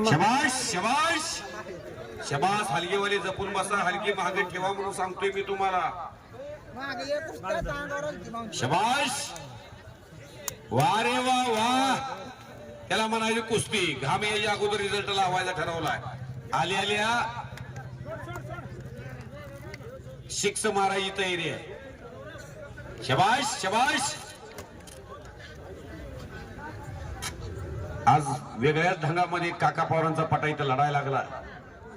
शबाश शबाश शबास. हलगेवाले जपून बसा, हलगी मागे ठेवा म्हणून सांगतोय मी तुम्हाला. शबाश. वा रे वा वा. त्याला म्हणायची कुस्ती. घाम याच्या अगोदर रिझल्ट लावायला ठरवलाय. आल्या आल्या शिक्स मारायची तयारी आहे. शबाश शबाश. आज वेगळ्याच ढंगामध्ये काका पवारांचा पटा इथं लढायला लागला.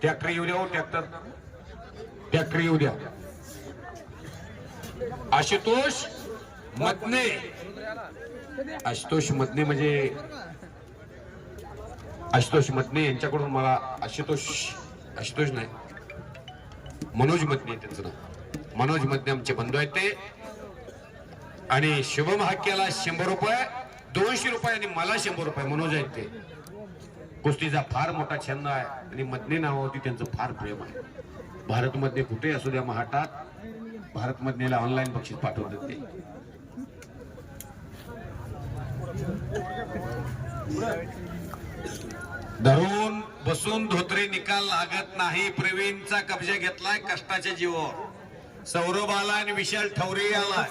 ट्रॅक्टर येऊ द्या. हो ट्रॅक्टर येऊ द्या. आशुतोष मदने. आशुतोष मदने म्हणजे आशुतोष मदने यांच्याकडून मला आशुतोष नाही, मनोज मदने त्यांचं नाव. मनोज मदने आमचे बंधू आहेत ते. आणि शुभम हाक्याला 100 रुपये, 200 रुपये आणि मला 100 रुपये. मनोज आहेत ते. कुस्तीचा फार मोठा छंद आहे आणि मदने नावावरती त्यांचं फार प्रेम आहे. भारत मधने कुठे असू द्या महाटात, भारत मधनेला ऑनलाईन बक्षीस पाठवतात ते. धरून बसून धोत्रे निकाल लागत नाही. प्रवीणचा कब्जा घेतलाय कष्टाच्या जीवावर. सौरभ आला आणि विशाल ठवरे आला.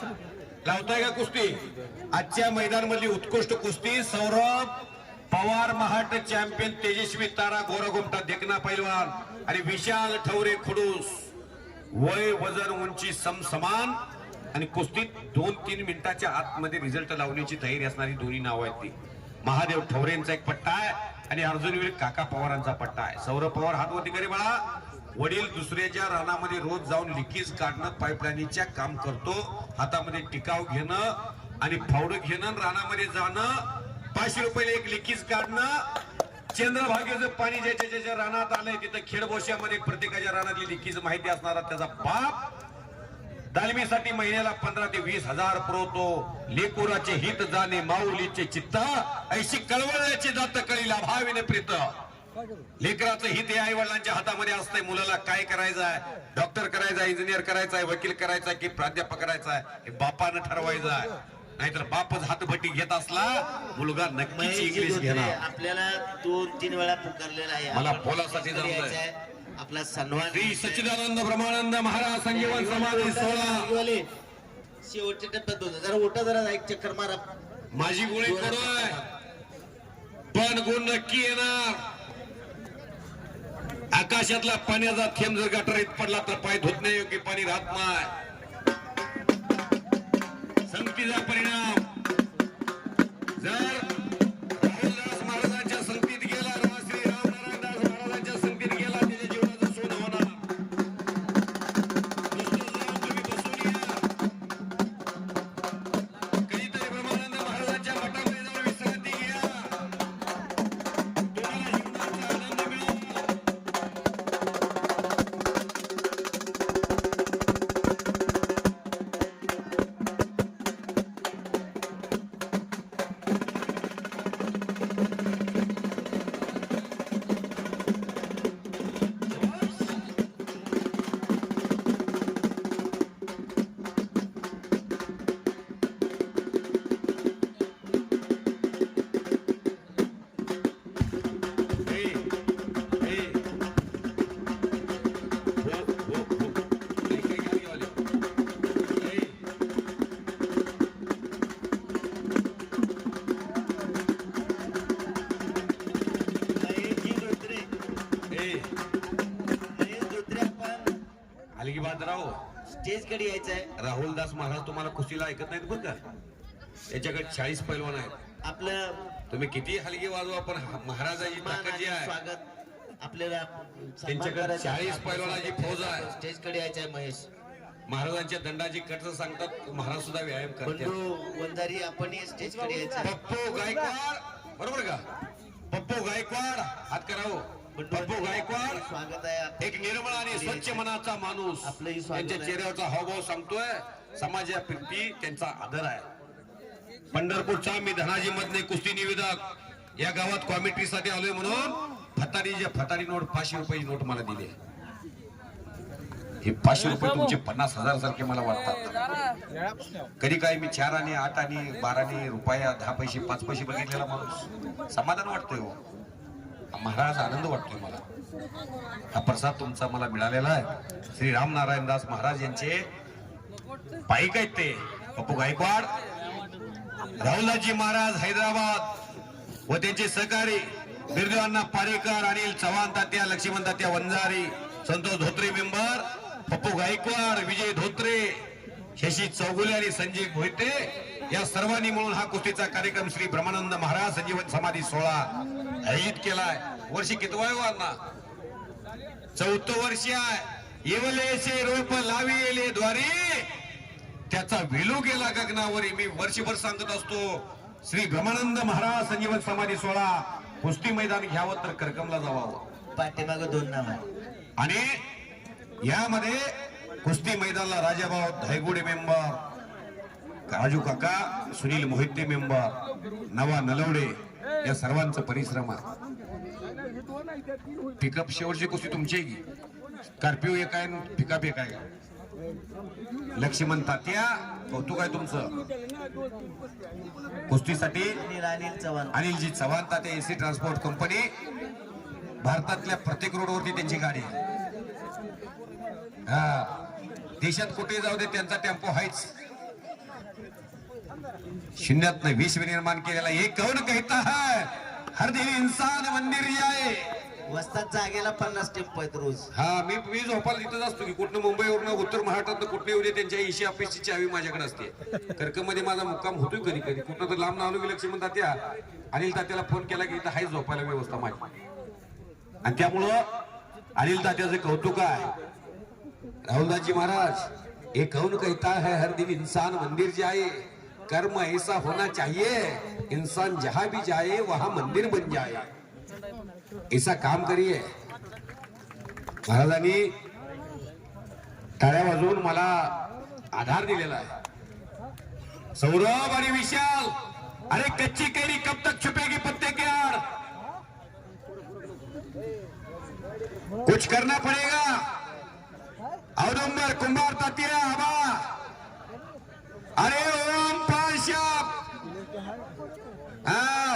लावताय का कुस्ती? आजच्या मैदान मधली उत्कृष्ट कुस्ती. सौरभ पवार महाट चॅम्पियन, तेजस्वी तारा गोरागोमटा देखना पैलवान आणि विशाल ठवरे खुडूस. वय वजन उंची समसमान आणि कुस्तीत 2-3 मिनिटाच्या आतमध्ये रिझल्ट लावण्याची तयारी असणारी दोन्ही नाव आहेत ती. महादेव ठवरेंचा एक पट्टा आहे आणि अर्जुनवीर काका पवारांचा पट्टा आहे. सौरभ पवार हातवरती करे बाळा. वडील दुसऱ्याच्या रानामध्ये रोज जाऊन लिकीज काढणं, पाईपलाईनच्या काम करतो. हातामध्ये टिकाव घेणं आणि फावडं घेणं, रानामध्ये जाणं, 500 रुपये एक लिकीज काढणं. चंद्रभागेचं पाणी ज्याच्या ज्याच्या रानात आलंय तिथं खेडबोश्यामध्ये प्रत्येकाच्या रानातली लिकीज माहिती असणारा त्याचा बाप दालमीसाठी महिन्याला 15 ते 20 हजार पुरवतो. लेकुराचे हित जाणे माऊलीचे चित्त, ऐशी कळवळ्याची जात कळीला भाविने प्रीत. लेकराचं हित हे आई वडिलांच्या हातामध्ये असतंय. मुलाला काय करायचं आहे, डॉक्टर करायचा आहे, इंजिनियर करायचा आहे, वकील करायचा आहे की प्राध्यापक करायचा आहे, हे बापानं ठरवायचं आहे. नाहीतर बापच हातभट्टी घेत असला मुलगा नक्कीच इंग्लिश घेणार. आपल्याला 2-3 वेळा पुकारलेला आहे. मला बोलासाठी जायचंय. आपला सन्मान श्री सच्चिदानंद ब्रह्मानंद महाराज संजीवन समाधी सोहळा शेवटच्या टप्प्यात होता. जरा उठा, जरा एक चक्कर मारा. माझी गुणी करोय पण गुण नक्की येणार. आकाशातला पाण्याचा थेंब जर गटारीत पडला तर पाय धुत नाही, योग्य पाणी राहत नाही. संगतीचा परिणाम जर राहुलदास महाराजांच्या संगतीत गेला, श्री रामनारायणदास महाराजांच्या संगतीत गेला, त्याच्या जीवनाचं सोनं होणार. तुम्ही बसून या. कधीतरी ब्रह्मानंद महाराजांच्या मठामध्ये जाऊन विश्रांती घ्या. तुम्हाला जीवनाचा आनंद मिळेल. स्टेज कडे यायचंय. राहुलदास महाराज तुम्हाला कुस्तीला ऐकत नाहीत बरं का. याच्याकडे 40 पैलवान आहेत. आपलं तुम्ही किती हलगी वाजवा पण महाराजाची ताकद जी आहे, स्वागत आपल्याला त्यांच्याकडे 40 पैलवानाची फौज आहे. स्टेज कडे यायचंय. महेश महाराजांच्या दंडाची कट सांगतात, महाराज सुद्धा व्यायाम करतात. बंडू वंजारी आपण स्टेज कडे यायचं. पप्पू गायकवाड बरोबर का? पप्पू गायकवाड हात करावं. पप्पू गायकवाड स्वागत आहे. एक निर्मळ आणि स्वच्छ मनाचा माणूस. आपलंही स्वागत त्यांच्या आहे. चेहऱ्यावरचा हावभाव सांगतोय समाजाप्रती त्यांचा आदर आहे. पंढरपूरचा मी धनाजी मधने कुस्ती निवेदक या गावात कॉमेंट्रीसाठी आलोय म्हणून फतारी नोट 500 रुपयाची नोट मला दिली. हे 500 रुपये तुमचे 50,000 सारखे मला वाटतात. कधी काय मी 4 आणि 8 आणि 12 आणि रुपया 10 पैसे 5 पैसे बघितलेला माणूस समाधान वाटतंय हो. महाराज आनंद वाटतोय मला. हा प्रसाद तुमचा मला मिळालेला आहे. श्री रामनारायण दास महाराज यांचे पाईक आहेत ते पप्पू गायकवाड, राहुलजी महाराज हैदराबाद व त्यांचे सहकारी बिरदेवांना पारेकर, अनिल चव्हाण तात्या, लक्ष्मण तात्या वंजारी, संतोष धोत्रे मेंबर, पप्पू गायकवाड, विजय धोत्रे, शशी चौगुले आणि संजय मोहिते या सर्वांनी मिळून हा कुस्तीचा कार्यक्रम श्री ब्रह्मानंद महाराज संजीवन समाधी सोहळा आयोजित केलाय. वर्षी कितवा आहे अण्णा? 4थं वर्ष आहे. येवलेचे रोप लाविले द्वारे त्याचा विलू गेला गगनावरी. मी वर्षभर सांगत असतो श्री ब्रह्मानंद महाराज संजीवन समाधी सोहळा कुस्ती मैदान घ्यावं तर करकमला जावावं. पाठीमाग 2 नाव आहे आणि यामध्ये कुस्ती मैदानाला राजाभाऊ धायगुडे मेंबर, राजू काका, सुनील मोहिते मेंबर, नवा नलवडे या सर्वांचा परिश्रम आहे. पिकअप शेवटची कुस्ती तुमची आहे की? स्कॉर्पिओ एक आहे, पिकअप एक आहे. लक्ष्मण तात्या कौतुक आहे तुमचं. कुस्तीसाठी अनिल चव्हाण, अनिलजी चव्हाण तात्या, एसी ट्रान्सपोर्ट कंपनी. भारतातल्या प्रत्येक रोडवरती त्यांची गाडी आहे. हा, देशात कुठे जाऊ दे त्यांचा टेम्पो आहेच. शून्यातनं विश्व निर्माण केलेला एक कौन कहता है हर दिल इंसान मंदिर जाए. वस्तात जागेला 50 टेम्पो आहेत रोज. हा, मी झोपायला तिथंच असतो की कुठनं मुंबईवरनं उत्तर महाराष्ट्रात कुठे येऊ दे त्यांच्या एशी ऑफिसची चावी माझ्याकडे असते. कर्कमध्ये माझा मुक्काम होतोय कधी कधी. कुठं तर लांब ना आलो की लक्ष्मण तात्या, अनिल तात्याला फोन केला की इथं हाय झोपायला व्यवस्था माझी. आणि त्यामुळं अनिल तात्याचं कौतुक आहे. राहुलदासजी महाराज एक कौन कहता है हर दिन इंसान मंदिर जाए, कर्म ऐसा होना चाहिए इंसान जहां भी जाए वहां मंदिर बन जाए. ऐसा काम करिए. महाराजांनी टाळ्या वाजवून मला आधार दिलेला आहे. सौरभ आणि विशाल, अरे कच्ची कैरी कब तक छुपेगी पत्ते के आड़, कुछ करना पड़ेगा. औदुंबर कुंभार तात्या आबा, अरे ओम पालशाप,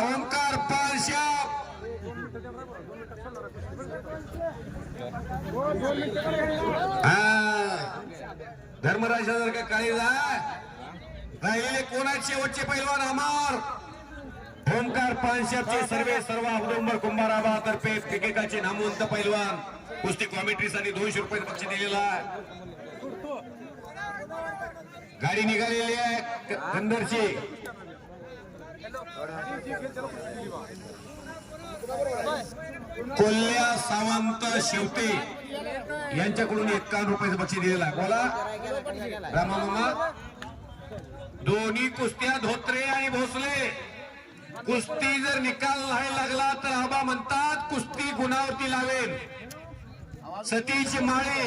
ओमकार पालशाप, धर्मराजासारखा काळी राहिलेले कोणाचे शेवटचे पैलवान अमर ओमकार पानशापचे सर्व औदुंबर कुंभाराबा तर्फे क्रिकेटाचे नामवंत पैलवान कुस्ती कॉमेंट्रीसाठी 200 रुपये बक्षीस दिलेला आहे. गाडी निघालेली आहे कंदरची. कोल्ह्या सावंत शेवटे यांच्याकडून 51 रुपयाचं बक्षीस दिलेलं आहे. बोला रामा मामा. दोन्ही कुस्त्या धोत्रे आणि भोसले. कुस्ती जर निकाल नाही लागला तर आबा म्हणतात कुस्ती गुणावरती लावेल. सतीश माळे,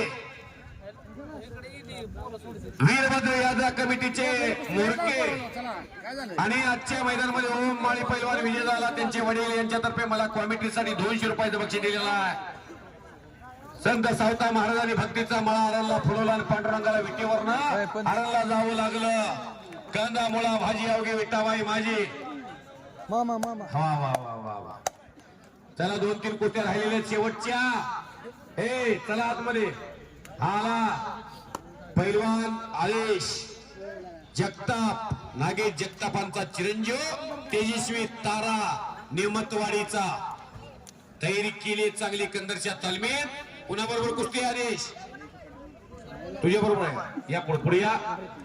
वीरभद्र यादव कमिटीचे मोरके आणि आजच्या मैदानामध्ये ओम माळी पैलवान विजय झाला. त्यांचे वडील यांच्यातर्फे मला कॉमेंट्रीसाठी 200 रुपयाचं बक्षीस दिलेलं आहे. संत सावता महाराजांनी भक्तीचा मळा आरणला फुलवला आणि पांडुरंगाला विटेवरनं आरणला जावं लागलं. कांदा मुळा भाजी अवघे विटाबाई माझी. मामा मामा वा वा वा वा वा. चला 2-3 कुस्त्या राहिलेल्या शेवटच्या. हे चला आतमध्ये. आला पैलवान आदेश जगताप, नागेश जगतापांचा चिरंजीव, तेजस्वी तारा निमतवाडीचा. तयारी केली चांगली कंदरच्या तालमीत. कुणाबरोबर कुस्ती आदेश? तुझ्या बरोबर आहे. या पुढे या.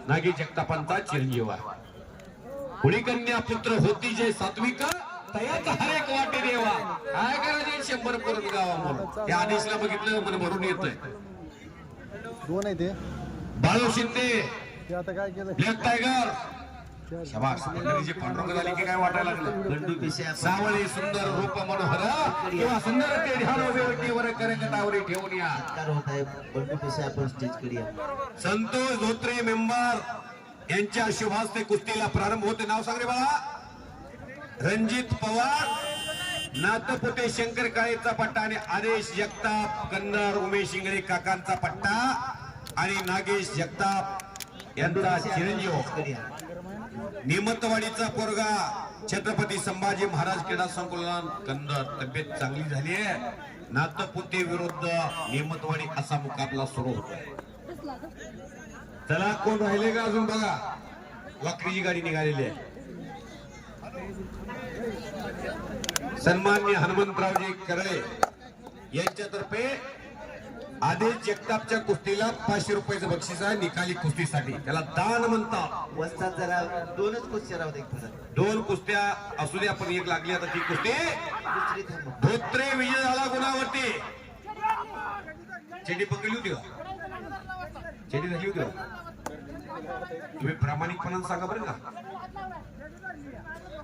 नागेश जगतापांचा चिरंजीव आहे. पुढे कन्या पुत्र होती जय सात्विका, तयाचा हर एक वाटे देवा. काय करायचे 100 करून गावा म्हणून. या आदेशला बघितलं मन भरून येतंय. दोन आहे ते बाळू शिंदे ते आता काय केलं ब्लॅक टायगर. शाबास. पंढरीची पांडुरंग झाली की काय वाटायला लागलं. गंडू पिशे सावळी सुंदर रूप मनोहर किंवा सुंदर ते ध्यान वेवटीवर करकटावरी ठेवून या. होत आहे. गंडू पिशे आपण स्टेज कडे. संतोष धोत्रे मेंबर यांच्या शुभास्ते कुस्तीला प्रारंभ होते. नाव सांग रे बाळा. रणजित पवार, नाथपुते शंकर काळेचा पट्टा आणि आदेश जगताप कन्नर उमेश इंगळे काकांचा पट्टा. आणि नागेश जगताप यांचा चिरंजीव निमतवाडीचा पोरगा छत्रपती संभाजी महाराज क्रीडा संकुलन कंदर. तब्येत चांगली झाली आहे. नातपुते विरुद्ध निमतवाडी असा मुकाबला सुरू होतोय. चला कोण राहिले का अजून बघा. वाकरीची गाडी निघालेली आहे. सन्माननीय हनुमंतरावजी करळे यांच्यातर्फे आदेश जगतापच्या कुस्तीला 500 रुपयाचं बक्षीस आहे निकाली कुस्तीसाठी. त्याला दान म्हणतात. वस्तात जरा दोनच कुस्त्या राहू दे परत. 2 कुस्त्या असू द्या पण एक लागली आता ती कुस्ती. दुसरी थांबव. धोत्रे विजय झाला गुणावरती. चेडी पकडली होती का? चेडी झाली होती का? तुम्ही प्रामाणिकपणाने सांगा बरं का.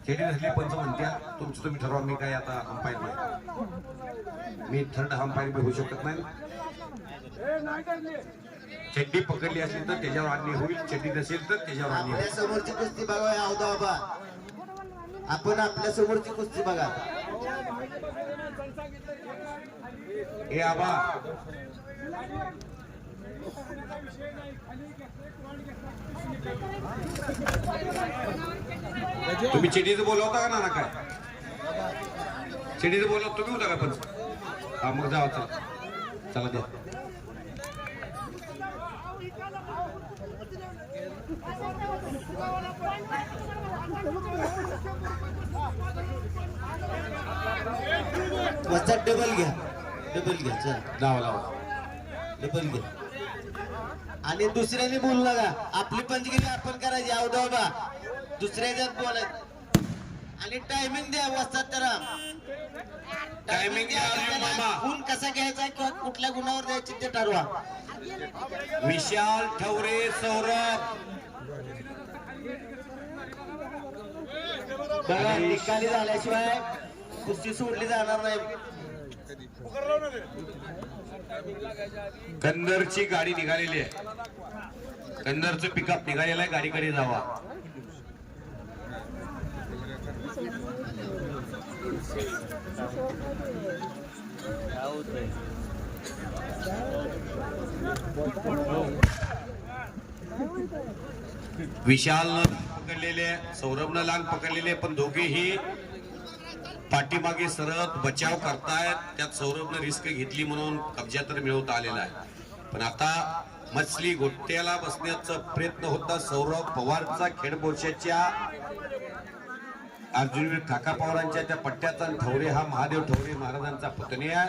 चेडी झाली पंच म्हणत्या. तुमचं तुम्ही ठरवा. मी काय आता अंपायर नाही. मी थर्ड अंपायर होऊ शकत नाही. चड्डी पकडली असेल तर त्याच्यावर अन्य होईल. चड्डी नसेल तर त्याच्यावर अन्य आपल्या समोरची कुस्ती बघा अवधा बाबा. आपण आपल्या समोरची कुस्ती बघा. हे आबा तुम्ही चेडीचं बोलवता का ना काय? चेडीचं बोलवत तुम्ही होता का पण? हा मग जावा. चला चला द्या. वस्तात डबल घ्या. डबल घ्या. चल लावा लावा. डबल घ्या. आणि दुसऱ्याने बोलू नका. आपली पंचगिरी आपण करायची अवधा बाबा. दुसऱ्याच्यात बोलायचं. आणि टायमिंग द्या वस्तात करा. टायमिंग द्या मामा. गुण कसा घ्यायचा किंवा कुठल्या गुणावर द्यायचे ते ठरवा. विशाल ठवरे सौरभ बघा निकाली झाल्याशिवाय कुस्ती सोडली जाणार नाही. कंदरची गाडी निघालेली आहे. कंदरचं पिकअप निघालेलं आहे. गाडीकडे जावा. विशालनं पकडलेले सौरभनं लांब पकडलेले पण दोघेही पाठीमागे सरत बचाव करतायत. त्यात सौरभनं रिस्क घेतली म्हणून कब्जा तर मिळवता आलेला आहे. पण आता मछली गोट्याला बसण्याचा प्रयत्न होता. सौरभ पवारचा खेडबोरशाच्या अर्जुनवीर काका पवारांच्या त्या पट्ट्याचा. ठवरे हा महादेव ठवरे महाराजांचा पुतणी आहे.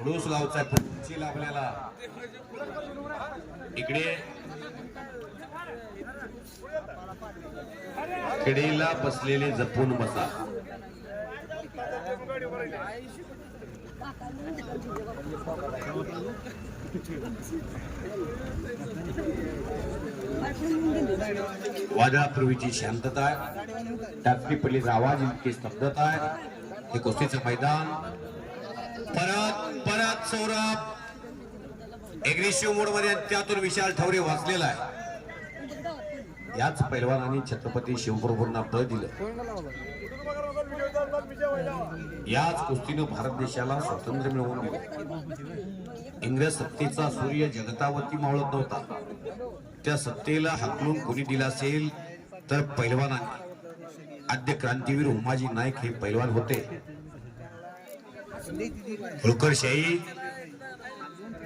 खडूस गावचा पुढची लाभलेला. इकडे खेडीला बसलेले जपून बसा. वादळापूर्वीची शांतता आहे. त्यातली पहिलीचा आवाज इतकी स्तब्धता आहे. हे कुस्तीचं मैदान. परत परत सौरभ एग्रेसिव्ह मोड मध्ये. त्यातून विशाल ठवरे वाचलेला आहे. याच पैलवानांनी छत्रपती शिवप्रभूंना बळ दिलं. याच कुस्तीनं भारत देशाला स्वातंत्र्य मिळवून दिले. इंग्रज सत्तेचा सूर्य जगतावरती मावळत नव्हता. त्या सत्तेला हाकलून कोणी दिला असेल तर पैलवानांनी. आद्य क्रांतीवीर उमाजी नाईक हे पैलवान होते. होळकरशाही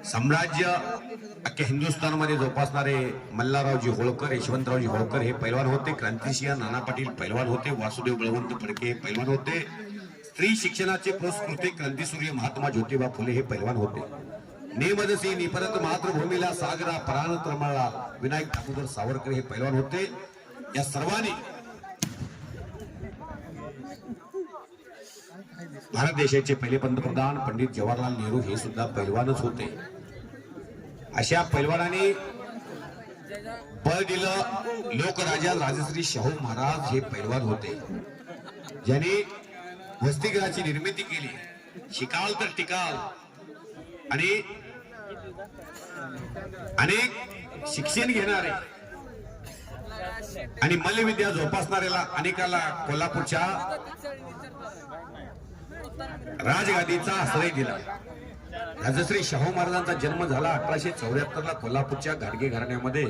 साम्राज्य अख्ख्या हिंदुस्थानमध्ये जोपासणारे मल्हाररावजी होळकर, यशवंतरावजी होळकर हे पैलवान होते. क्रांतिसिंह नाना पाटील पैलवान होते. वासुदेव बळवंत फडके हे पैलवान होते. स्त्री शिक्षणाचे पुरस्कृते क्रांतिसूर्य महात्मा ज्योतिबा फुले हे पैलवान होते. नेमदसी निपरत मातृभूमीला सागरा परान त्रमळला विनायक दामोदर सावरकर हे पैलवान होते. या सर्वांनी भारत देशाचे पहिले पंतप्रधान पंडित जवाहरलाल नेहरू हे सुद्धा पैलवानच होते. अशा पैलवानांनी बळ दिलं. लोकराजा राजश्री शाहू महाराज हे पैलवान होते. ज्यांनी वसतिगृहाची निर्मिती केली. शिकाल तर टिकाल आणि अनेक शिक्षण घेणारे आणि मल्लविद्या जोपासणाऱ्याला अनेकाला कोल्हापूरच्या राजगादीचा आश्रय दिला. राजश्री शाहू महाराजांचा जन्म झाला 1874 ला कोल्हापूरच्या गाडगे घराण्यामध्ये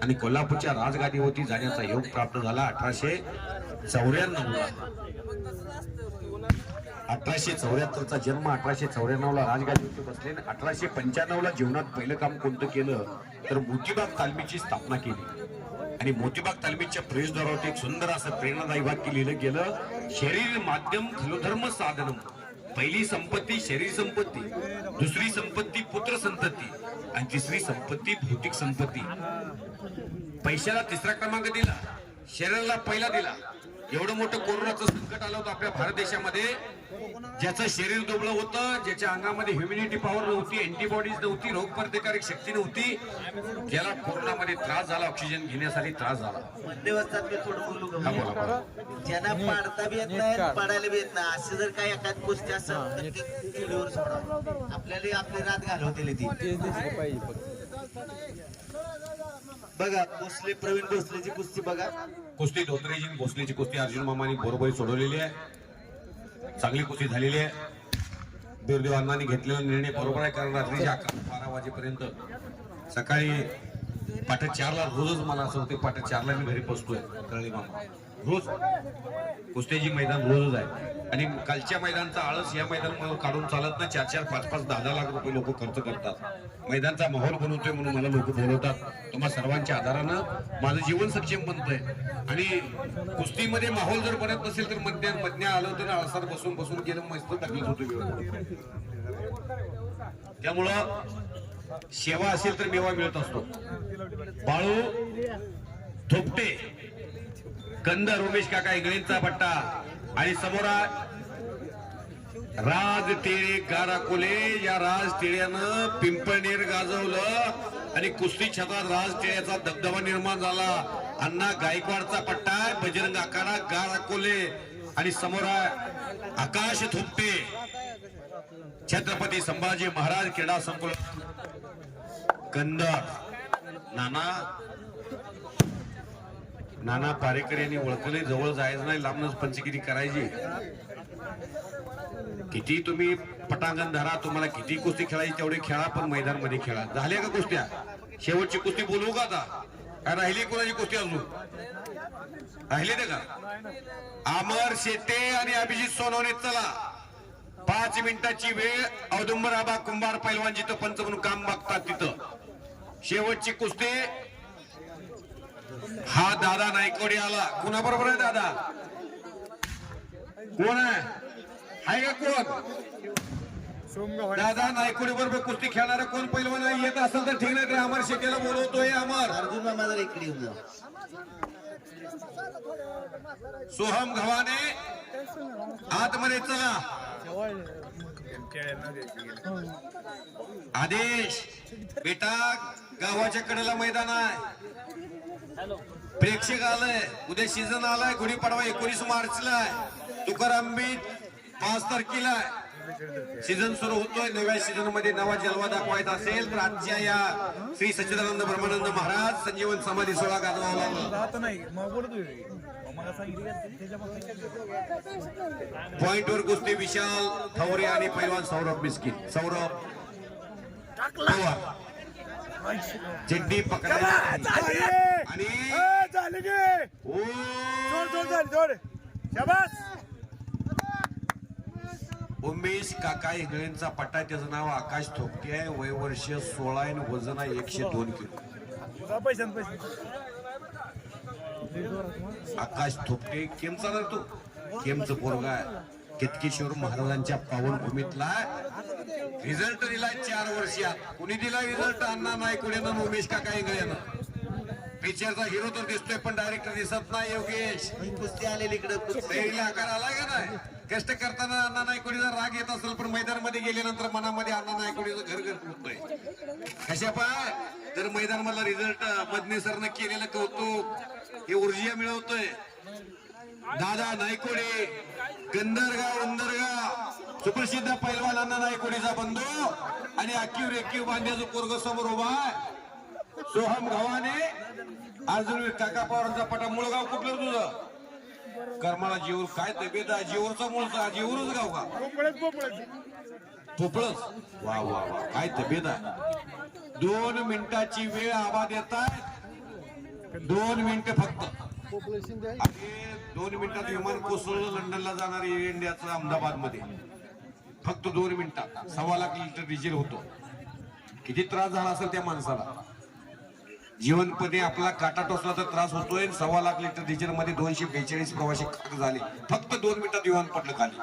आणि कोल्हापूरच्या राजगादीवरती जाण्याचा योग प्राप्त झाला 1894 ला. 1874 चा जन्म 1894 ला राजगादीवरती बसले आणि 1895 ला जीवनात पहिलं काम कोणतं केलं तर मोतीबाग तालमीची स्थापना केली. आणि मोतीबाग तालमीच्या प्रवेशद्वारावरती एक सुंदर असं प्रेरणादायी वाक्य लिहिलं गेलं, शरीर माध्यम खलुधर्म साधनम. पहिली संपत्ती शरीर संपत्ती, दुसरी संपत्ती पुत्र संतती आणि तिसरी संपत्ती भौतिक संपत्ती. पैशाला तिसरा क्रमांक दिला, शरीराला पहिला दिला. एवढं मोठं कोरोनाचं संकट आलं होतं आपल्या भारत देशामध्ये. ज्याचं शरीर दुबळं होतं, ज्याच्या अंगामध्ये ह्युमिनिटी पॉवर नव्हती, अँटीबॉडीज नव्हती, रोगप्रतिकारक शक्ती नव्हती, ज्याला कोरोनामध्ये त्रास झाला, ऑक्सिजन घेण्यासाठी त्रास झाला. मध्यवस्थात मी थोडं बोलू का? हा, बोला, बोला. ज्यांना पाडता बी येत नाही पाडायला बी येत नाही असं जर काही एखाद गोष्टी असेल तर ते व्हिडिओवर सोडा. आपल्याला आपली रात घालवतेली ती. बघा भोसले, प्रवीण भोसलेची कुस्ती बघा. कुस्ती धोत्रेजी भोसलेची कुस्ती अर्जुन मामानी बरोबरी सोडवलेली आहे. चांगली कुस्ती झालेली आहे. बिरदेव अण्णांनी घेतलेला निर्णय बरोबर आहे, कारण रात्रीच्या 11-12 वाजेपर्यंत सकाळी 4:30ला रोजच मला असं होते 4:30ला मी घरी पोहोचतोय. कळली मामा रोज कुस्त्याची मैदान रोजच आहे. आणि कालच्या मैदानचा आळस या मैदान काढून चालत नाही. 4-4, 5-5, 10-10 लाख रुपये लोक खर्च करतात. मैदानचा माहोल बनवतोय म्हणून मला लोक बोलवतात. तुम्हा सर्वांच्या आधारानं माझं जीवन सक्षम बनतंय. आणि कुस्तीमध्ये माहोल जर बनत नसेल तर मध्य आलं तर आळसात बसून बसून गेलं मस्त तकलीफ होतो. त्यामुळं सेवा असेल तर मेवा मिळत असतो. बाळू थोपटे, कंदर, उमेश काका इंगळेंचा पट्टा आणि समोरा राज टेळे गाराकोले. या राज टेळ्यानं पिंपळनेर गाजवलं आणि कुस्ती क्षेत्रात राज टेळ्याचा दबदबा निर्माण झाला. अण्णा गायकवाडचा पट्टा, बजरंग आखाडा गाराकोले आणि समोरा आकाश थोपटे. छत्रपती संभाजी महाराज क्रीडा संकुल कंदर. नाना पारेकर यांनी ओळखले, जवळ जायचं नाही, लांबनच पंचगिरी करायची. किती तुम्ही पटांगण धरा, तुम्हाला किती कुस्ती खेळायची तेवढे खेळा, पण मैदान मध्ये खेळा. झाल्या का कुस्त्या? शेवटची कुस्ती बोलवू का आता? काय राहिली कोणाची कुस्ती अजून? राहिली ते का? अमर शेटे आणि अभिजित सोनवणे. चला 5 मिनिटाची वेळ. औदुंबर आबा कुंभार पैलवान जिथं पंच म्हणून काम बघतात तिथं शेवटची कुस्ती. हा दादा नायकवडी आला. कुणाबरोबर आहे दादा? कोण आहे का कोण? दादा नायकवडी बरोबर कुस्ती खेळणारा कोण पैलवान येत असेल तर ठीक, नाही तर अमर शेट्टीला बोलवतोय. अमर अर्जुन मामा इकडे येऊन जा. सोहम घवाने आतमध्ये. चला आदेश बेटा, गावाच्या कडेला मैदान आहे, प्रेक्षक आलंय, उद्या सीझन आलाय. गुढीपाडवा 19 मार्चला आहे, तुकाराम बीच 5 तारखेला आहे. सीझन सुरू होतोय. नव्या सीझन मध्ये नवा जलवा दाखवायचा असेल तर आजच्या या श्री सच्चिदानंद ब्रह्मानंद महाराज संजीवन समाधी सोहळा गाजवावा. पॉइंट वर कुस्ती विशाल ठवरे आणि पैलवान सौरभ बिस्किट. सौरभ पवार चिड्डी पकडायची आणि उमेश काका इंगळेंचा पट्टा. त्याचं नाव आकाश थोपटे आहे. वय वर्ष 16 आहे आणि वजन आहे 102 किलो. आकाश थोपटे केमचा ना तू? केमचं पोरगा आहे. केतकेश्वर महाराजांच्या पावनभूमीतला रिझल्ट दिलाय 4 वर्षात. कुणी दिला रिझल्ट? अण्णा नायकवडेनं, उमेश काका इंगळेनं. पिक्चरचा हिरो तर दिसतोय पण डायरेक्टर दिसत नाही. योगेश कुस्ती आलेली इकडे आकार आलाय का नाही? कष्ट करताना अण्णा नायकवडीचा राग येत असेल पण मैदानामध्ये गेल्यानंतर मनामध्ये अण्णा नायकवडीचं घर घर होतोय. कशा पाय तर मैदान मधला रिझल्ट मदने सरनं केलेलं कौतुक हे ऊर्जा मिळवतोय. दादा नायकवडे गंधरगाव उंदरगाव सुप्रसिद्ध पैलवान अण्णा नायकवडीचा बंधू आणि अक्कीव रेखीव बांध्याचं पोरग समोर उभा आहे. सोहम घवाने. अर्जुन काका पवारांचा पटा. मुळगाव कुठलं तुझं? कर्माला जीवर काय तब्येत आहे जीवरचा मूळचा जीवरच गाव का पोपळच वा वा वा काय तब्येत आहे 2 मिनिटाची वेळ आबा देतात 2 मिनिटं फक्त पॉप्युलेशन द्या आणि 2 मिनिटात विमान कोसळलं लंडनला जाणार एअर इंडियाचं अहमदाबाद मध्ये फक्त 2 मिनिटात 1.25 लाख लिटर डिझेल होतो किती त्रास झाला असेल त्या माणसाला जीवनपणे आपला काटा टोचला तर त्रास होतोय 1.25 लाख लिटर डिझेल मध्ये 242 प्रवासी खाक झाले फक्त 2 मिनिटात विमान पडलं खाली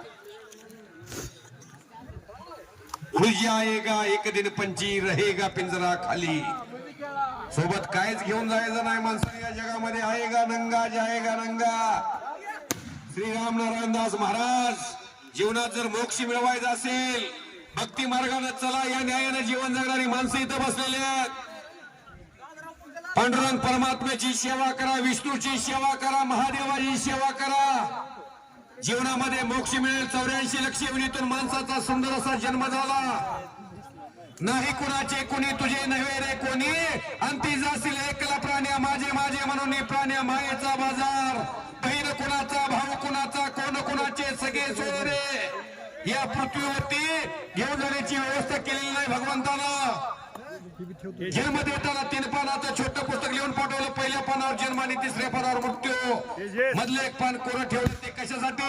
खुल जाएगा एक दिन पंची रहेगा पिंजरा खाली सोबत काहीच घेऊन जायचं नाही माणसाने या जगामध्ये आएगा नंगा जाएगा नंगा श्रीराम नारायणदास महाराज जीवनात जर मोक्ष मिळवायचा असेल भक्ती मार्गाने चला या न्यायाने जीवन जगणारी माणसं इथं बसलेली आहेत पांडुरंग परमात्म्याची सेवा करा विष्णूची सेवा करा महादेवाची सेवा करा जीवनामध्ये मोक्ष मिळेल 84 लक्ष योनीतून माणसाचा सुंदर असा जन्म झाला नाही कुणाचे कुणी तुझे नव्हे रे कोणी अंती जाशील एकला प्राण्या माझे माझे म्हणून प्राण्या मायेचा बाजार बहीण कुणाचा भाऊ कुणाचा कोण कुणाचे सगळे सोयरे या पृथ्वीवरती घेऊन जाण्याची व्यवस्था केलेली नाही भगवंतानं जन्म देताना 3 पानाचं छोटं पुस्तक लिहून पाठवलं पहिल्या पानावर जन्म आणि 3ऱ्या पानावर मृत्यू मधलं 1 पान कोरं ठेवलं ते कशासाठी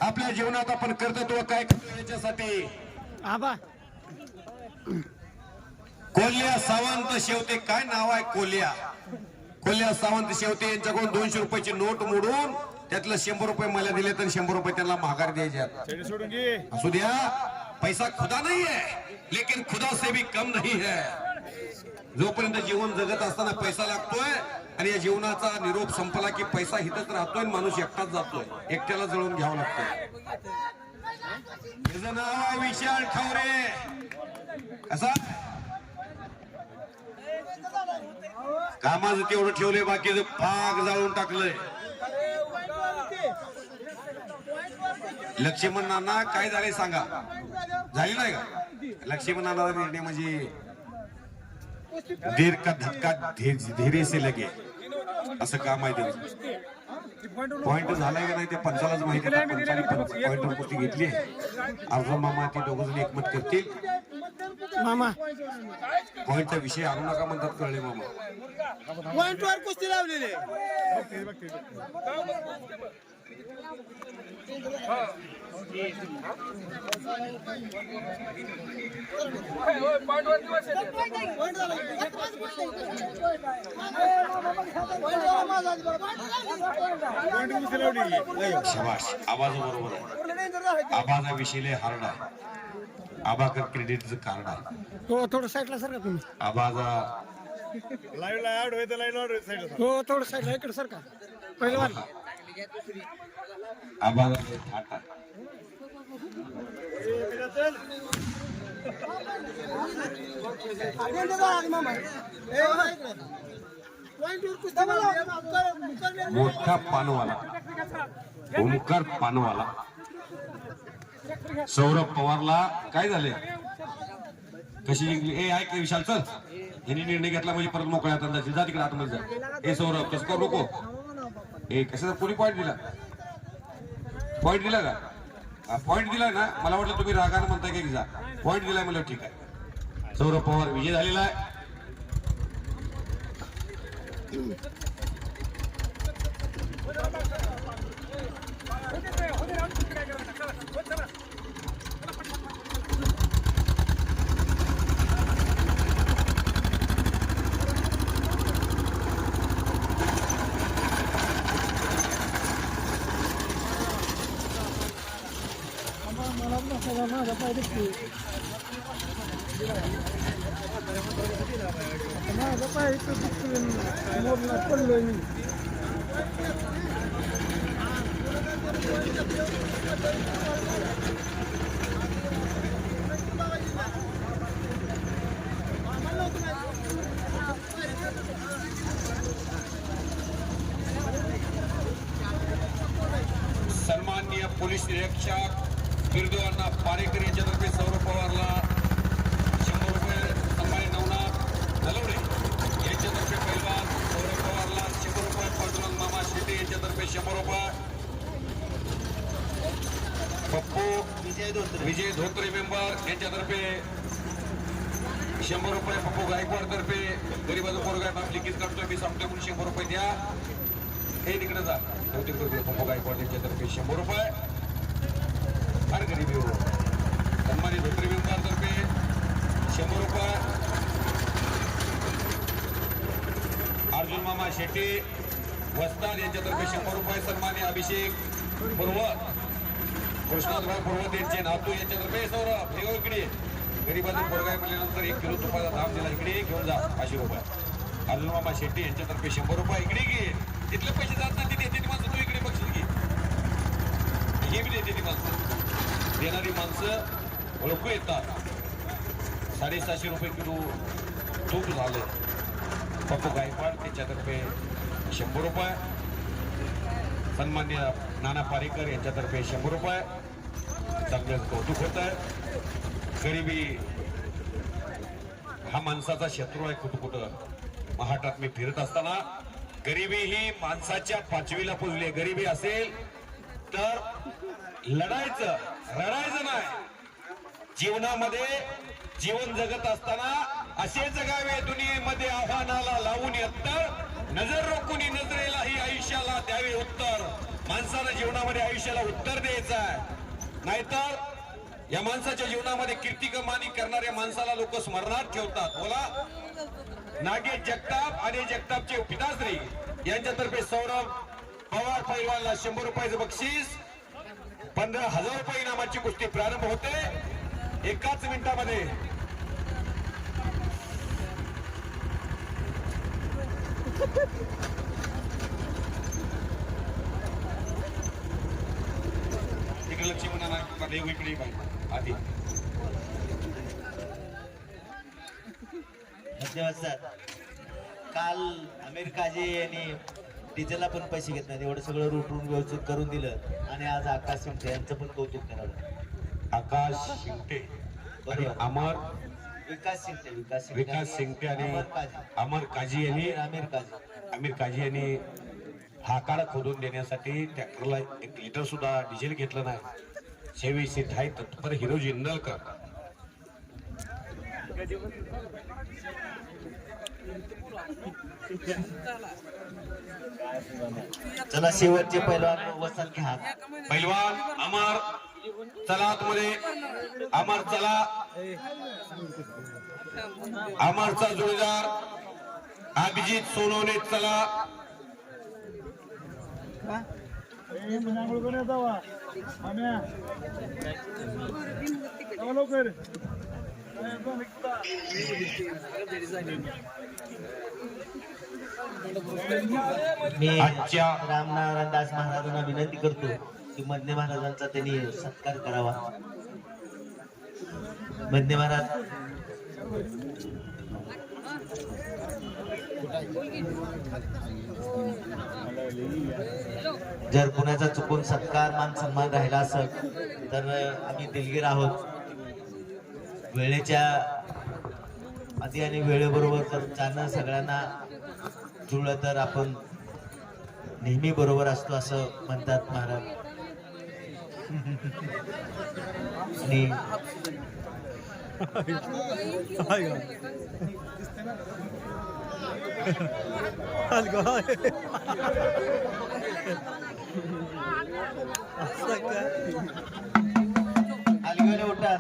आपल्या जीवनात आपण कर्तृत्व काय करतो याच्यासाठी आबा कोल्ह्या सावंत शेवते काय नाव आहे कोल्ह्या सावंत शेवते यांच्याकडून 200 रुपयाची नोट मोडून त्यातलं 100 रुपये मला दिले तर 100 रुपये त्यांना महागार द्यायचे असू द्या पैसा खुदा नहीं है लेकिन खुदा से भी कम नहीं है जोपर्यंत जीवन जगत असताना पैसा लागतोय आणि या जीवनाचा निरोप संपला की पैसा हिथच राहतोय माणूस एकटाच जातोय एकट्याला जळून घ्यावं लागतंय त्याचं नाव आहे विशाल ठवरे कसा कामाचं तेवढं ठेवलंय बाकीचं भाग जाळून टाकलंय लक्ष्मण नाना काय झाले सांगा झाली नाही का लक्ष्मण नाना निर्णय म्हणजे देर का धक्का धीरे से लगे असं काम आहे ते पॉइंट झालाय का नाही ते पंचालाच माहिती पॉइंट वर कुस्ती घेतली अर्जुन मामा ते दोघ जण एकमत करतील मामा पॉइंटचा विषय आणू नका म्हणतात कळले मामा पॉइंट वर कुस्ती लावलेली शाबाश आवाज बरोबर आहे आवाजा विषय हार्ड आहे आबाकर क्रेडिटचं कार्ड आहे हो थोडं साईडला सर का तुम्ही आवाजा लाईव्ह ऍड होईल लाईव्ह ऍड होईल हो थोडं साईडला इकडे सर का पहिलं वाली आवाजा थाट आहे मोठा पानवाला ओमकार पानवाला सौरभ पवारला काय झाले कशी जिंकली ए ऐक विशाल चल यांनी निर्णय घेतला म्हणजे परत मोकळ्या हातात जा तिकडे आतमध्ये जा ए सौरभ कसं करू नको ए कशाचा कोणी पॉईंट दिला का पॉईंट दिला ना मला वाटलं तुम्ही रागाने म्हणताय की जा पॉईंट दिलाय मला ठीक आहे सौरभ पवार विजय झालेला आहे माझा पाहिजे माझा पाहिजे मोडला पडलोय मी सन्माननीय पोलीस निरीक्षक बिरदेवांना पारेकर यांच्यातर्फे सौरभ पवारला 100 रुपये सन्मान्य नवनाथ नलवडे यांच्यातर्फे पैलवान सौरभ पवारला 100 रुपये पांडुरंग मामा शेटे यांच्यातर्फे 100 रुपये पप्पू विजय धोत्रे विजय धोत्रे मेंबर यांच्यातर्फे 100 रुपये. पप्पू गायकवाड तर्फे गरीबाचं पोरगा लिखित करतोय मी सांगतोय म्हणून 100 रुपये द्या. हे तिकडे जा तिकडे. पप्पू गायकवाड यांच्यातर्फे 100 रुपये. फार गरीबी हो. सन्मानित धोत्रे मेंबर तर्फे 100 रुपये. अर्जुन मामा शेट्टी वस्ताद यांच्यातर्फे 100 रुपये. सन्मान्य अभिषेक पर्वत कृष्णाजभाई पर्वत यांचे नातू यांच्यातर्फे सौरभ हे इकडे. गरीबाचं पोरगा म्हणल्यानंतर 1 किलो तुपाचा दाम दिला. इकडे घेऊन जा 500 रुपये. अर्जुन मामा शेट्टी यांच्यातर्फे 100 रुपये. इकडे घे. तिथले पैसे जात नाही तिथे येते माणसं. तू इकडे बक्षीस घे. हे बी देते ती माणसं. देणारी माणसं ओळखू येतात. 750 रुपये किलो तूप झालं. पप्पू गायकवाड त्यांच्यातर्फे 100 रुपये. सन्मान्य नाना पारेकर यांच्यातर्फे 100 रुपये. चांगलं कौतुक होत आहे. गरिबी हा माणसाचा शत्रू आहे. कुठं कुठं महाटात मी फिरत असताना गरिबी ही माणसाच्या 5वीला पुजली. गरिबी असेल तर लढायचं रडायचं नाही. जीवनामध्ये जीवन जगत असताना असे जगावे दुनियेमध्ये आव्हानाला लावून उत्तर नजर रोखून नजरेलाही आयुष्याला द्यावे उत्तर. माणसानं जीवनामध्ये आयुष्याला उत्तर द्यायचं आहे. नाहीतर या माणसाच्या जीवनामध्ये कीर्ती कमानी करणाऱ्या माणसाला लोक स्मरणात ठेवतात. बोला. नागेश जगताप आणि जगतापचे पिताश्री यांच्यातर्फे सौरभ पवार पैलवानला 100 रुपयाचं बक्षीस. 15,000 रुपये इनामाची कुस्ती प्रारंभ होते एकाच मिनिटामध्ये. तिकडे लक्ष म्हणा इकडे आधी धन्यवाद सर. काल आमिर काझी यांनी डिझेलला पण पैसे घेत नाही. एवढं सगळं रुटून व्यवस्थित करून दिलं. आणि आज आकाश शिंगटे यांचं पण कौतुक करावं. आकाश शिंगटे आणि अमर विकास शिंगटे आणि अमर काझी यांनी आमिर काझी यांनी हा काळ खोदून देण्यासाठी ट्रॅक्टरला 1 लिटर सुद्धा डिझेल घेतलं नाही. सेवेशी ठाई तत्पर हिरो जिंदलकर. चला शेवटचे पैलवान वसंत घ्या. पैलवान अमर चला आतमध्ये. अमर चला. अमरचा जोडीदार अभिजित सोनवणे चला. लवकर मी रामनारायण दास महाराजांना विनंती करतो की मधने महाराजांचा त्यांनी सत्कार करावा. मधने महाराज जर कुणाचा चुकून सत्कार मान सन्मान राहिला असेल तर आम्ही दिलगीर आहोत. वेळेच्या आधी आणि वेळेबरोबर जर जाणं सगळ्यांना जुळलं तर आपण नेहमी बरोबर असतो असं म्हणतात महाराज. आणि अलगीवर उठा.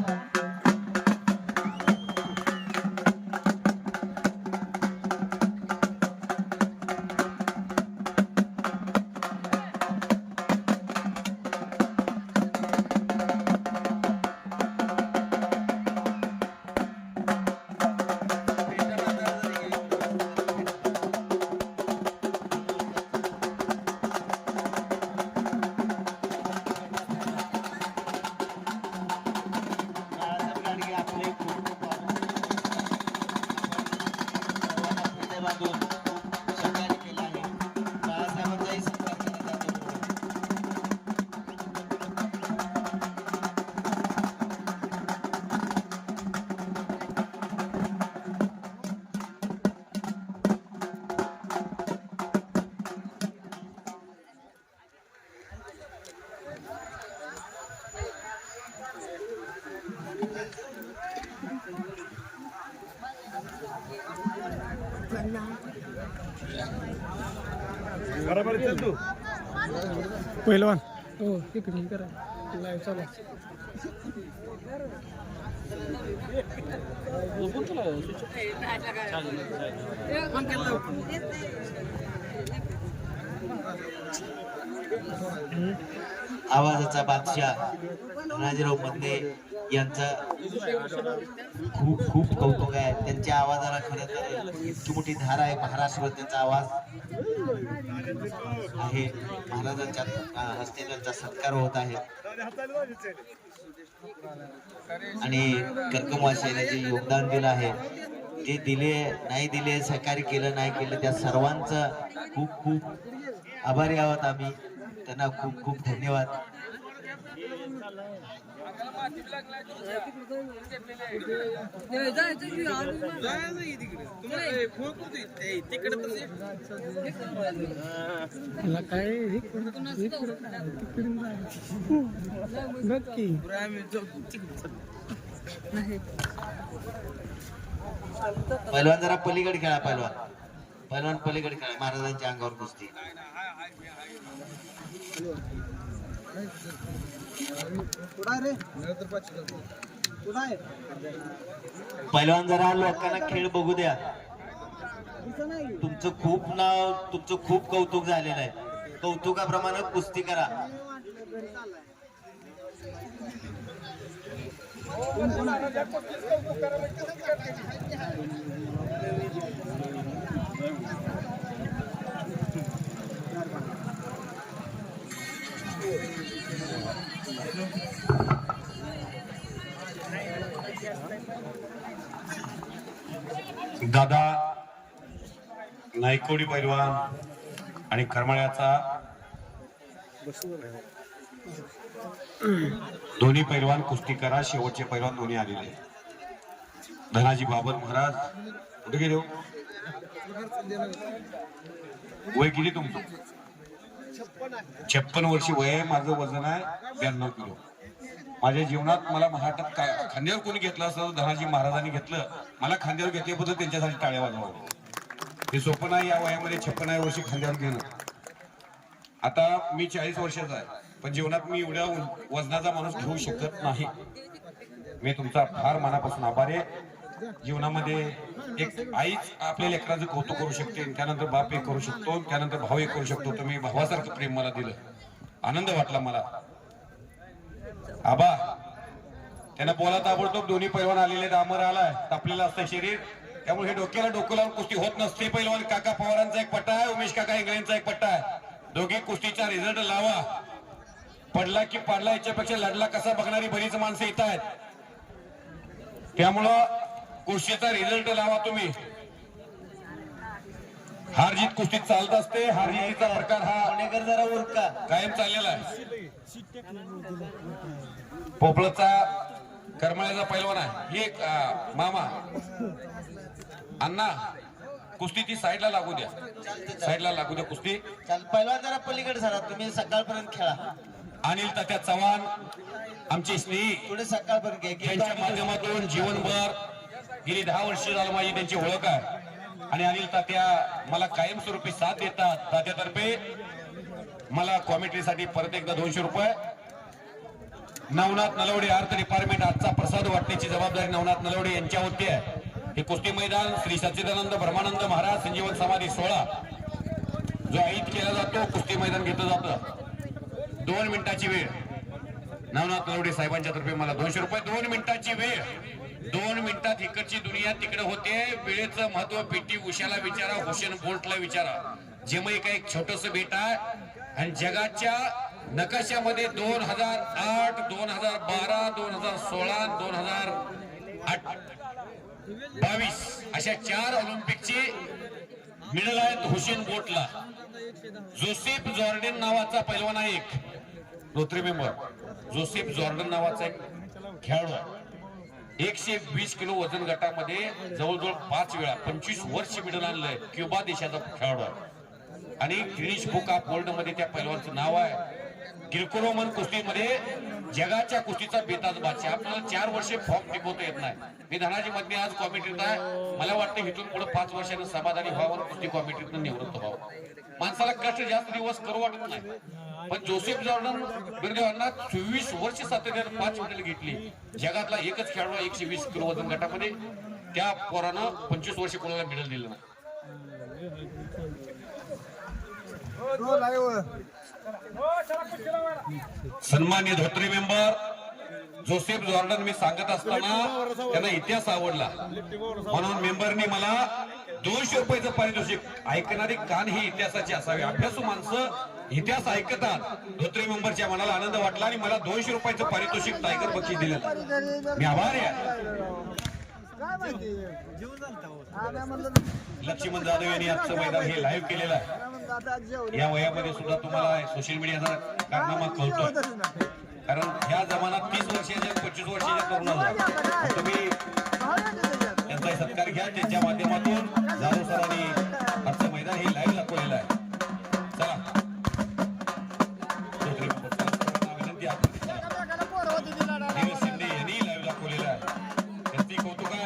बरोबर चल तू पहिलवान हो इकडे करा लाईव्ह चालू आहे. आवाजाचा बादशाह धनाजीराव मंदे यांचा खूप खूप कौतुक आहे. त्यांच्या आवाजाला खरं तर इतकी मोठी धार आहे. महाराष्ट्रावर त्यांचा आवाज आहे. महाराजांच्या हस्ते त्यांचा सत्कार होत आहे आणि कर्कमवासियांनी जे योगदान दिलं आहे ते दिले नाही दिले सहकार्य केलं नाही केलं त्या सर्वांचं खूप खूप आभारी आहोत आम्ही. त्यांना खूप खूप धन्यवाद. मला काय नक्की पहिलवान जरा पलीकडे खेळा. पहिलवान पलीकडे खेळा. महाराजांच्या अंगावर कुस्ती. पहिलवान जरा लोकांना खेळ बघू द्या. तुमचं खूप कौतुक झालेलं आहे. कौतुकाप्रमाणे कुस्ती करा. दादा नायकोडी पैलवान आणि करमाळ्याचा दोन्ही पैलवान कुस्ती करा. शेवटचे पैलवान दोन्ही आलेले. धनाजी बाबर महाराज कुठे गेले हो? वय किती तुमचं? 56 वर्षी वय आहे. माझं वजन आहे 92 किलो. माझ्या जीवनात मला महाराष्ट्रात खांद्यावर कोणी घेतलं असं धनाजी महाराजांनी घेतलं. मला खांद्यावर घेतल्याबद्दल त्यांच्यासाठी टाळ्या वाजवा. हे सोपं नाही या वयामध्ये 56 वर्षी खांद्यावर घेणं. आता मी 40 वर्षाचा आहे पण जीवनात मी एवढ्या वजनाचा माणूस घेऊ शकत नाही. मी तुमचा फार मनापासून आभारी आहे. जीवनामध्ये एक आईच आपल्या लेकराचं कौतुक करू शकते, त्यानंतर बाप एक करू शकतो, त्यानंतर भाऊ एक करू शकतो. तुम्ही भावासारखं प्रेम मला दिलं. आनंद वाटला मला. आबा त्यांना बोला ताबडतोब दोन्ही पैलवान आलेले. डामर आलाय, तापलेलं असतं शरीर, त्यामुळे हे डोक्याला डोकं लावून कुस्ती होत नसते. पैलवान काका पवारांचा एक पट्टा आहे, उमेश काका इंगळेंचा एक पट्टा आहे. दोघे कुस्तीचा रिझल्ट लावा. पडला की पाडला याच्यापेक्षा लढला कसा बघणारी बरीच माणसं येत आहेत. त्यामुळं कुस्तीचा रिझल्ट लावा तुम्ही. हारजीत कुस्तीत चालत असते. हारजीतीचा प्रकार हा पुणेकर जरा उरका. कायम चाललेला आहे. पोपळचा करमाळ्याचा पैलवान आहे. हे मामा अण्णा कुस्ती ती साईडला लागू द्या. साईडला लागू द्या कुस्ती. चाल पहिलवान जरा पलीकडे झाला. तुम्ही सकाळपर्यंत खेळा. अनिल तात्या चव्हाण आमचे स्नेही, थोडे सकाळपर्यंत घ्या. त्यांच्या माध्यमातून जीवनभर गेली 10 वर्ष झालं माझी त्यांची ओळख आहे. आणि अनिल तात्या मला कायमस्वरूपी साथ देतात. तात्यातर्फे मला कॉमेंट्रीसाठी परत एकदा 200 रुपये. नवनाथ नलवडे अर्थ डिपार्टमेंट आजचा प्रसाद वाटण्याची जबाबदारी नवनाथ नलवडे यांच्यावरती आहे. हे कुस्ती मैदान श्री सच्चिदानंद ब्रह्मानंद महाराज संजीवन समाधी 16 जो आईत केला जातो, कुस्ती मैदान घेतलं जातं. 2 मिनिटाची वेळ. नवनाथ नलवडे साहेबांच्या तर्फे मला 200 रुपये. 2 मिनिटाची वेळ. 2 मिनिटात इकडची दुनिया तिकडे होते. वेळेचं महत्व पीटी उषाला विचारा, हुसेन बोल्टला विचारा. जमैका एक छोटस बेट आहे आणि जगाच्या नकाशामध्ये 2008, 2012, 2016, 2022 अशा 4 ऑलिम्पिकचे मिडल आहेत हुसेन बोल्टला. जोसेफ जॉर्डन नावाचा पैलवान आहे एक. रोटरी मेंबर जोसेफ जॉर्डन नावाचा एक खेळाडू आहे. 120 किलो वजन गटामध्ये जवळजवळ 5 वेळा 25 वर्ष मिडल आणलंय. क्युबा देशाचा खेळाडू आहे आणि गिनीज बुक ऑफ वर्ल्ड मध्ये त्या पैलवानचं नाव आहे. गिरकुरोमन कुस्तीमध्ये जगाच्या कुस्तीचा बेताज बादशाह. आपल्याला 4 वर्षे फॉर्म टिकवता येत नाही. मी धनाजी मधने आज कॉमिटीत आहे. मला वाटतं इथून पुढे 5 वर्षानं समाधानी व्हावं, कुस्ती कॉमिटीतून निवृत्त व्हावं. माणसाला कष्ट जास्त दिवस करू वाटत नाही. पण जोसेफ जॉर्डन बिरदेवांना 24 वर्ष सातत्याने 5 मेडल घेतली. जगातला एकच खेळाडू 120 किलो वजन गटामध्ये. त्या पोरानं 25 वर्ष कोणाला मेडल दिलं नाही. सन्मान्य धोत्रे मेंबर जोसेफ जॉर्डन मी सांगत असताना त्यांना इतिहास आवडला म्हणून मेंबरनी मला 200 रुपयाचं पारितोषिक. ऐकणारी कान ही इतिहासाची असावी. अभ्यासू माणसं इतिहास ऐकतात. धोत्रे मेंबरच्या मनाला आनंद वाटला आणि मला 200 रुपयाचं पारितोषिक टायगर बक्षीस दिलेलं. मी आभारी आहे. लक्ष्मण जाधव यांनी आजचं मैदान हे लाईव्ह केलेलं आहे. या वयामध्ये सुद्धा तुम्हाला सोशल मीडियाचा कारनामा कळतोय. कारण ह्या जमान्यात 30 वर्षाच्या 25 वर्षाच्या तरुणाला तुम्ही त्यांचा सत्कार घ्या. त्यांच्या माध्यमातून जाधव सरांनी आजचं मैदान हे लाईव्ह दाखवलेलं आहे. चला विनंती आहे. देव शिंदे यांनी लाईव्ह दाखवलेलं आहे. त्यांची कौतुक आहे.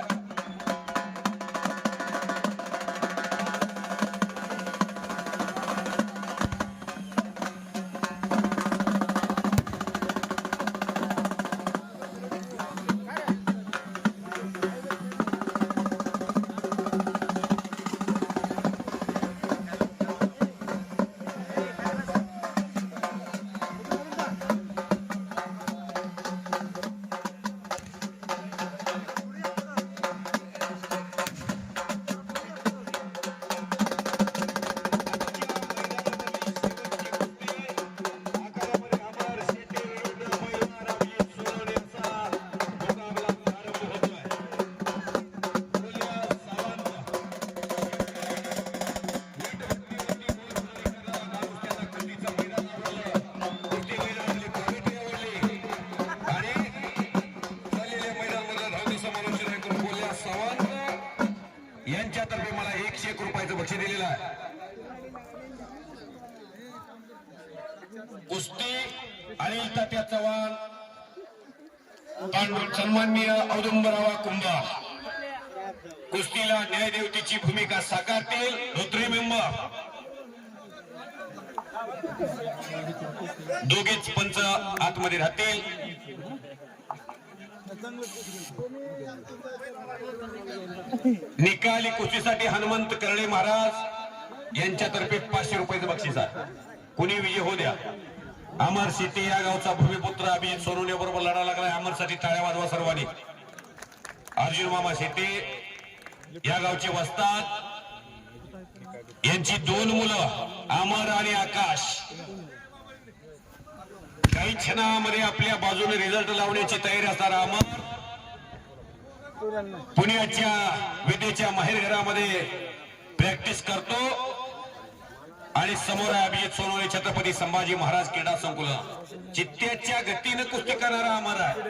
यांच्यातर्फे मला 101 रुपयाचं बक्षीस दिलेलं आहे. कुस्ती अनिल तात्या चव्हाण, सन्माननीय औदुंबरावा कुंभा कुस्तीला न्यायदेवतेची भूमिका साकारतील. धोत्रे मेंबर दोघेच पंच आतमध्ये राहतील. निकाली कुस्तीसाठी हनुमंत करडे महाराज यांच्यातर्फे 500 रुपयाचं बक्षीस आहे. कुणी विजय हो द्या. अमर शेटे या गावचा भूमिपुत्र अभिजित सोनवणे बरोबर लढा लागलाय. अमरसाठी टाळ्या वाजवा सर्वांनी. अर्जुन मामा शेटे या गावचे वस्ताद. यांची 2 मुलं अमर आणि आकाश काही क्षणामध्ये आपल्या बाजूने रिझल्ट लावण्याची तयारी असणार. अमर पुण्याच्या विद्येच्या माहेरघरामध्ये प्रॅक्टिस करतो आणि समोर आहे अभिजित सोनवणे छत्रपती संभाजी महाराज क्रीडा संकुलन. चित्त्याच्या गतीनं कुस्ती करणारा अमर आहे.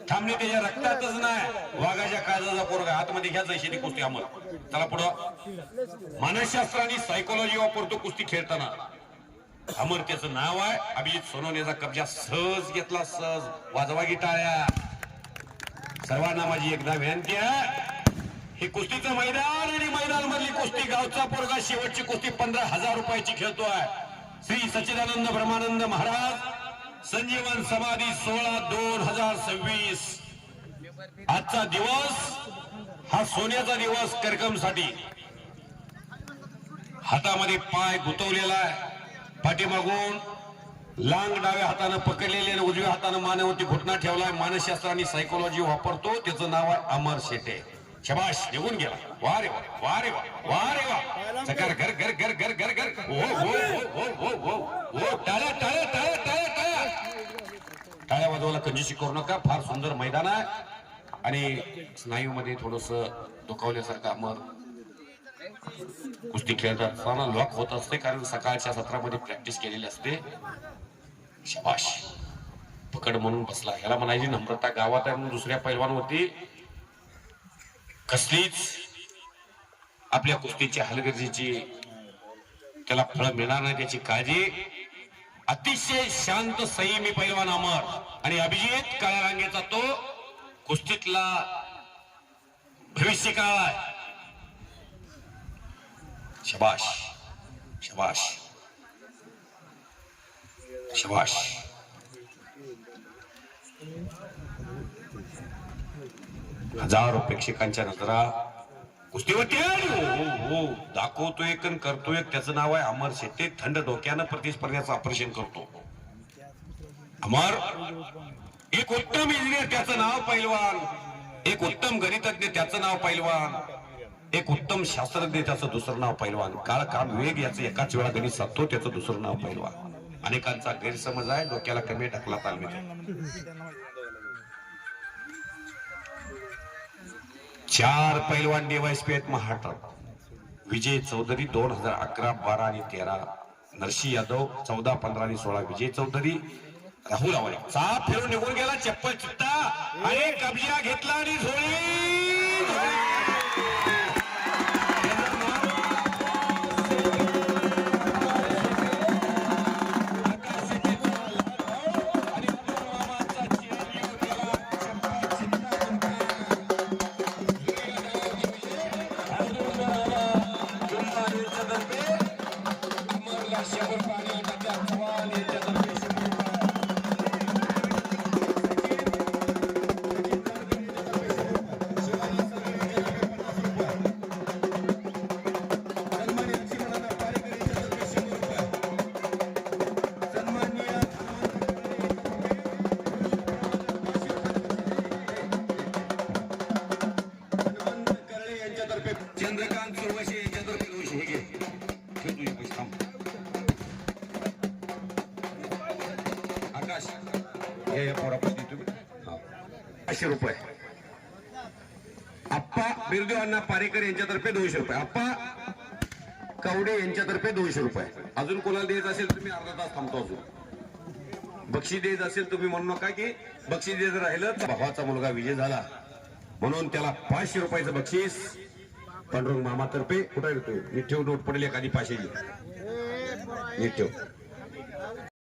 थांबणे त्याच्या रक्तातच नाही. वाघाच्या काळजाचा पोरगा आतमध्ये घ्या जैशी कुस्ती अमर. चला पुढं. मानसशास्त्र आणि सायकोलॉजी वापरतो कुस्ती खेळताना. अमर त्याचं नाव आहे. अभिजित सोनवणेचा कब्जा सहज घेतला. सहज वाजवा की टाळ्या. सर्वांना माझी एकदा विनंती आहे. हे कुस्तीचं मैदान आणि मैदान मधली कुस्ती. गावचा पोरगा शेवटची कुस्ती 15,000 रुपयाची खेळतोय. श्री सच्चिदानंद ब्रह्मानंद महाराज संजीवन समाधी 16/2026. आजचा दिवस हा सोन्याचा दिवस कार्यक्रमासाठी. हातामध्ये पाय गुंतवलेला आहे. पाठीमागून लांग डाव्या हातानं पकडलेले आणि उजव्या हातानं मानेवरती घुटणा ठेवलाय. मानसशास्त्र आणि सायकोलॉजी वापरतो. त्याचं नाव आहे अमर शेटे. शबाश निघून गेला. वा रे वा वा रे वा वा रे वा. सकार घर घर घर घर घर घर. हो हो हो हो हो हो. टाळ्या टाळ्या टाळ्या टाळ्या टाळ्या टाळ्या वाजवायला कंजूसी करू नका. फार सुंदर मैदान आहे आणि स्नायूमध्ये थोडस दुखावल्यासारखं अमर कुस्ती खेळतात असताना लॉक होत असते. कारण सकाळच्या सत्रामध्ये प्रॅक्टिस केलेली असते. शबाश पकड म्हणून बसला. ह्याला म्हणायची नम्रता. गावात आहे म्हणून दुसऱ्या पैलवानवरती कसलीच आपल्या कुस्तीची हलगर्जीची त्याला फळ मिळणार नाही त्याची काळजी अतिशय शांत संयमी पैलवान अमर आणि अभिजित काळ्या रांगेचा तो कुस्तीतला भविष्य काळ आहे. शबाश शबाश शबाश. हजारो प्रेक्षकांच्या नजरा कुस्तीवरती आहे. हो दाखवतोय कन करतोय. त्याचं नाव आहे अमर शेट्टे. थंड डोक्यानं प्रतिस्पर्ध्याचं ऑपरेशन करतो. अमर एक उत्तम इंजिनियर त्याचं नाव पैलवान, एक उत्तम गणितज्ञ त्याचं नाव पैलवान, एक उत्तम शास्त्रज्ञ त्याचं दुसरं नाव पैलवान. काळ काम वेग याचं एकाच वेळा गणित साधतो त्याचं दुसरं नाव पैलवान. अनेकांचा गैरसमज आहे. डोक्याला कमी ढकला तालमीत. 4 पैलवान डीवायएसपी आहेत महाराष्ट्रात. विजय चौधरी 2011, 12 आणि 13. नरसी यादव 14, 15 आणि 16. विजय चौधरी. राहुल आवाळे चाप फिरून निघून गेला. चप्पल चित्ता आणि कब्जा घेतला आणि झोळी. चंद्रकांत सुरवशी यांच्यातर्फे 200. हे घे ठेव तुझे पैसे. थांब आकाश हे पोरापती तुम्ही 500 रुपये. आप्पा बिरदेव अण्णा पारेकर यांच्यातर्फे 200 रुपये. आप्पा कवडे यांच्यातर्फे 200 रुपये. अजून कोणाला द्यायचं असेल तुम्ही अर्धा तास थांबतो. अजून बक्षीस द्यायचं असेल तुम्ही म्हणू नका की बक्षीस द्यायचं राहिलं तर भावाचा मुलगा विजय झाला म्हणून त्याला 500 रुपयाचं बक्षीस पांडुरंग मामातर्फे. कुठे नीट ठेव. नोट पडेल एखादी 500ची. नीट ठेव.